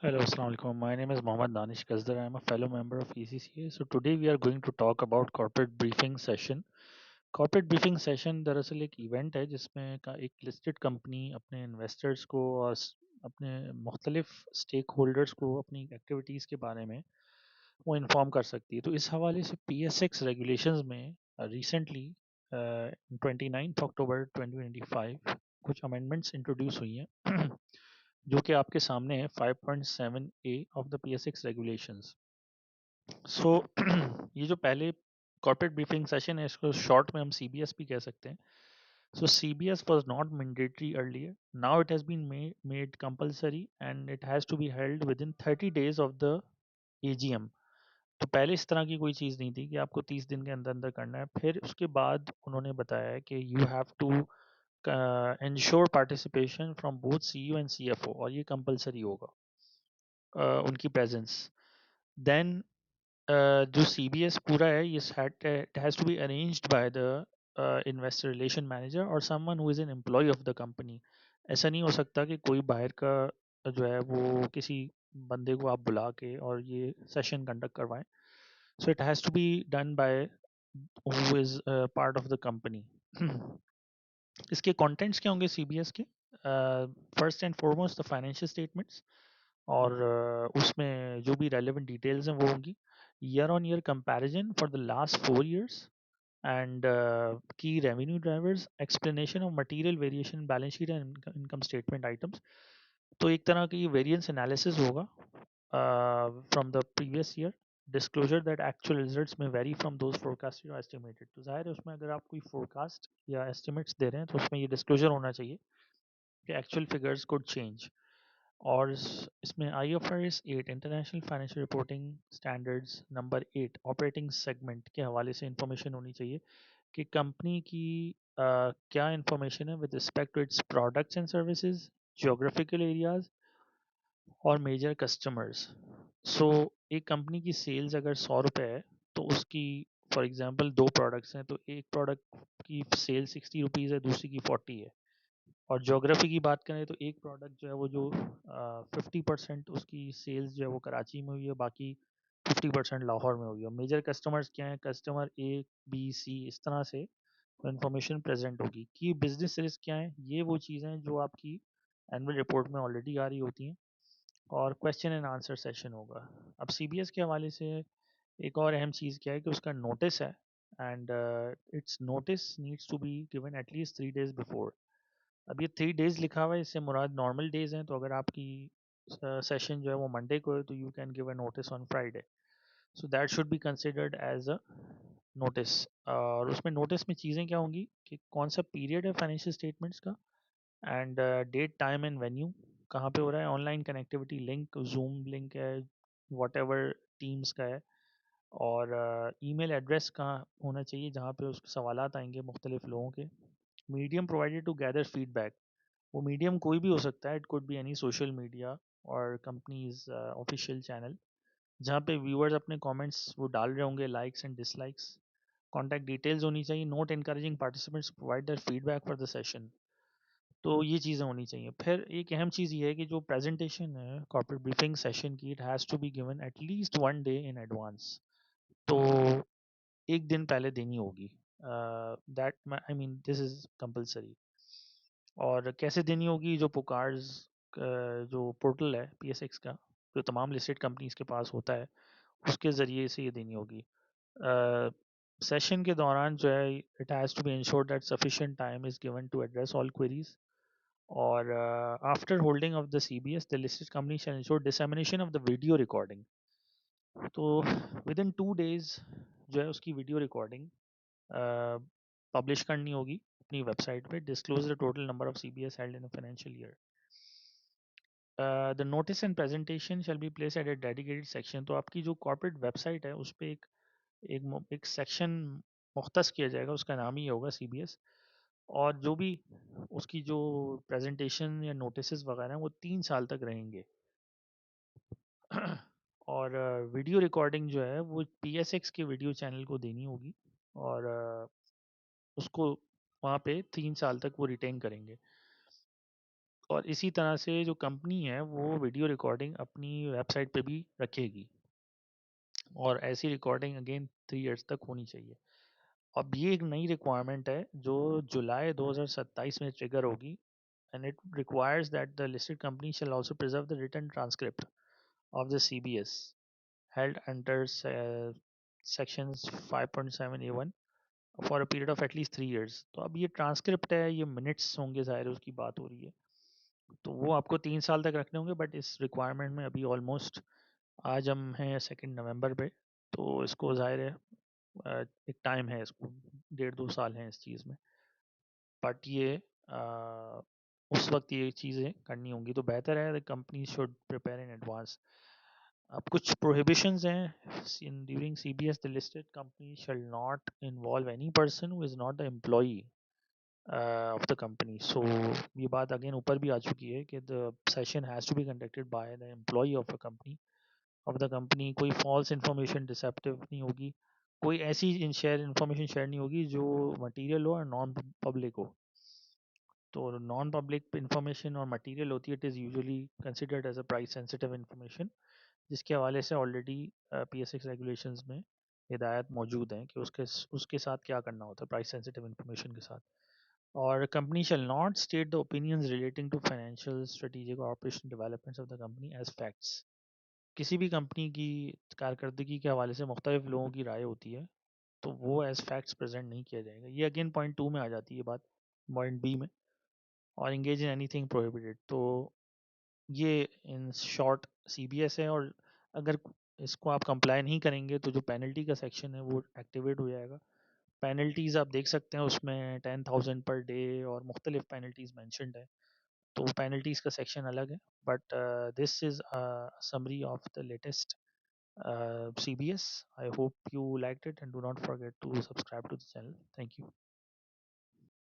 Hello, Assalamu alaikum. My name is Mohammad Danish Kazdar. I am a fellow member of ECCA. So today we are going to talk about corporate briefing session. Corporate briefing session दरअसल एक event है जिसमें एक listed company अपने investors को और अपने मुख्तलिफ स्टेक होल्डर्स को अपनी एक्टिविटीज़ के बारे में वो इन्फॉर्म कर सकती है। तो इस हवाले से PSX रेगुलेशंस में रिसेंटली 29 अक्टूबर 2025 कुछ अमेंडमेंट्स इंट्रोड्यूस हुई हैं जो कि आपके सामने है 5.7A of the PSX regulations. So ये जो पहले कॉर्पोरेट ब्रीफिंग सेशन है इसको शॉर्ट में हम CBS भी कह सकते हैं। So CBS was not mandatory earlier. Now it has been made compulsory and it has to be held within 30 days of the AGM. तो पहले इस तरह की कोई चीज़ नहीं थी कि आपको 30 दिन के अंदर अंदर करना है। फिर उसके बाद उन्होंने बताया है कि you have to ensure participation from both CEO and CFO और ये कंपलसरी होगा उनकी प्रेजेंस। देन जो CBS पूरा है ये it has to be arranged by the investor relation manager और someone who is an employee of the company. ऐसा नहीं हो सकता कि कोई बाहर का जो है वो किसी बंदे को आप बुला के और ये सेशन कंडक्ट करवाएं। So it has to be done by who is part of the company. इसके कंटेंट्स क्या होंगे CBS के? First and foremost the financial statements और उसमें जो भी रेलेवेंट डिटेल्स हैं वो होंगी। Year on year comparison for the last 4 years and key revenue drivers, explanation of material variation balance sheet and income statement items। तो एक तरह की वेरिएंस एनालिसिस होगा from the previous year। disclosure that actual results may vary from those forecasted or estimated। तो जाहिर है उसमें अगर आप कोई forecast या estimates दे रहे हैं तो उसमें ये disclosure होना चाहिए कि actual figures could change। और इसमें IFRS 8 international financial reporting standards number 8 operating segment के हवाले से इंफॉर्मेशन होनी चाहिए कि कंपनी की क्या इंफॉर्मेशन है with respect to its products and services, geographical areas और मेजर कस्टमर्स। सो एक कंपनी की सेल्स अगर 100 रुपये है तो उसकी फॉर एग्जांपल दो प्रोडक्ट्स हैं तो एक प्रोडक्ट की सेल 60 रुपीज़ है, दूसरी की 40 है। और ज्योग्राफी की बात करें तो एक प्रोडक्ट जो है वो जो 50% उसकी सेल्स जो है वो कराची में हुई है, बाकी 50% लाहौर में हुई है। मेजर कस्टमर्स क्या हैं? कस्टमर A B C इस तरह से इंफॉर्मेशन प्रेजेंट होगी। कि बिजनेस रिस्क क्या है? ये वो चीज़ें हैं जो आपकी एनुअल रिपोर्ट में ऑलरेडी आ रही होती हैं। और क्वेश्चन एंड आंसर सेशन होगा। अब CBS के हवाले से एक और अहम चीज़ क्या है कि उसका नोटिस है and its notice needs to be given at least 3 days before. अब ये 3 days लिखा हुआ है, इससे मुराद नॉर्मल डेज हैं। तो अगर आपकी सेशन जो है वो मंडे को है तो you can give a notice on Friday. So that should be considered as a notice. और उसमें नोटिस में चीज़ें क्या होंगी कि कौन सा पीरियड है फाइनेंशियल स्टेटमेंट्स का and date time and venue, कहाँ पे हो रहा है, online connectivity link, Zoom link है, वॉट एवर टीम्स का है, और ईमेल एड्रेस कहाँ होना चाहिए जहाँ पे उसके सवालात आएंगे मुख्तलिफ लोगों के। Medium provided to gather feedback, वो मीडियम कोई भी हो सकता है, it could be any social media और कंपनीज ऑफिशियल चैनल जहाँ पे व्यूअर्स अपने कमेंट्स वो डाल रहे होंगे, likes and dislikes. Contact details होनी चाहिए। Note encouraging participants provide their feedback for the session. तो ये चीज़ें होनी चाहिए। फिर एक अहम चीज़ ये है कि जो प्रेजेंटेशन है कॉर्पोरेट ब्रीफिंग सेशन की, it has to be given at least 1 day in advance. तो एक दिन पहले देनी होगी। That I mean this is compulsory. और कैसे देनी होगी? जो पुकार्स जो पोर्टल है PSX का, जो तमाम लिस्टेड कंपनीज के पास होता है, उसके ज़रिए से ये देनी होगी। सेशन के दौरान जो है it has to be ensured that sufficient time is given to address all queries. और after holding of the CBS the listed company shall ensure dissemination of the video recording. तो विद इन 2 days जो है उसकी video recording publish करनी होगी अपनी website पे। Disclose the total number of CBS held in a financial year. The notice and presentation shall be place at A dedicated section. तो आपकी जो कॉर्पोरेट वेबसाइट है उस पर एक सेक्शन मुख्तस किया जाएगा, उसका नाम ही होगा CBS। और जो भी उसकी जो प्रेजेंटेशन या नोटिस वगैरह हैं वो 3 साल तक रहेंगे। और वीडियो रिकॉर्डिंग जो है वो PSX के वीडियो चैनल को देनी होगी और उसको वहाँ पे 3 साल तक वो रिटेन करेंगे। और इसी तरह से जो कंपनी है वो वीडियो रिकॉर्डिंग अपनी वेबसाइट पे भी रखेगी, और ऐसी रिकॉर्डिंग अगेन 3 इयर्स तक होनी चाहिए। अब ये एक नई रिक्वायरमेंट है जो जुलाई 2027 में ट्रिगर होगी, and it requires that the listed company shall also preserve the written transcript of the CBS held under sections 5.7A1 for a period of at least 3 years। तो अब ये ट्रांसक्रिप्ट है, ये मिनट्स होंगे, ज़ाहिर है उसकी बात हो रही है, तो वो आपको 3 साल तक रखने होंगे। बट इस रिक्वायरमेंट में अभी ऑलमोस्ट, आज हम हैं 2 नवंबर पे, तो इसको ज़ाहिर है एक टाइम है, इसको 1.5 2 साल हैं इस चीज़ में। बट ये उस वक्त ये चीज़ें करनी होंगी, तो बेहतर है company should prepare in advance. अब कुछ प्रोहिबिशंस हैं during CBS, the listed company shall not involve any person who is not the employee of the company. So ये बात अगेन ऊपर भी आ चुकी है कि the session has to be conducted by the employee of the company. कोई false information deceptive नहीं होगी, कोई ऐसी इन्फॉर्मेशन शेयर नहीं होगी जो मटेरियल हो और नॉन पब्लिक हो। तो नॉन पब्लिक इंफॉर्मेशन और मटेरियल होती है, it is usually considered as a price sensitive information, जिसके हवाले से ऑलरेडी PSX रेगुलेशंस में हिदायत मौजूद हैं कि उसके साथ क्या करना होता है प्राइस सेंसिटिव इंफॉर्मेशन के साथ। और company shall not state the opinions relating to financial strategic और operation developments of the company as facts. किसी भी कंपनी की कारकर्दगी के हवाले से मुख्तलिफ लोगों की राय होती है, तो वो एज फैक्ट्स प्रेजेंट नहीं किया जाएगा। ये अगेन पॉइंट 2 में आ जाती है बात, पॉइंट बी में। और इंगेज इन एनीथिंग प्रोहिबिटेड, तो ये इन शॉर्ट CBS है। और अगर इसको आप कंप्लाई नहीं करेंगे तो जो पेनल्टी का सेक्शन है वो एक्टिवेट हो जाएगा। पेनल्टीज़ आप देख सकते हैं उसमें 10,000 पर डे और मुख्तलिफ पेनल्टीज़ मैंशनड है, तो पेनल्टीज़ का सेक्शन अलग है। But this is summary of the latest CBS। I hope you liked it and do not forget to subscribe to the channel. Thank you.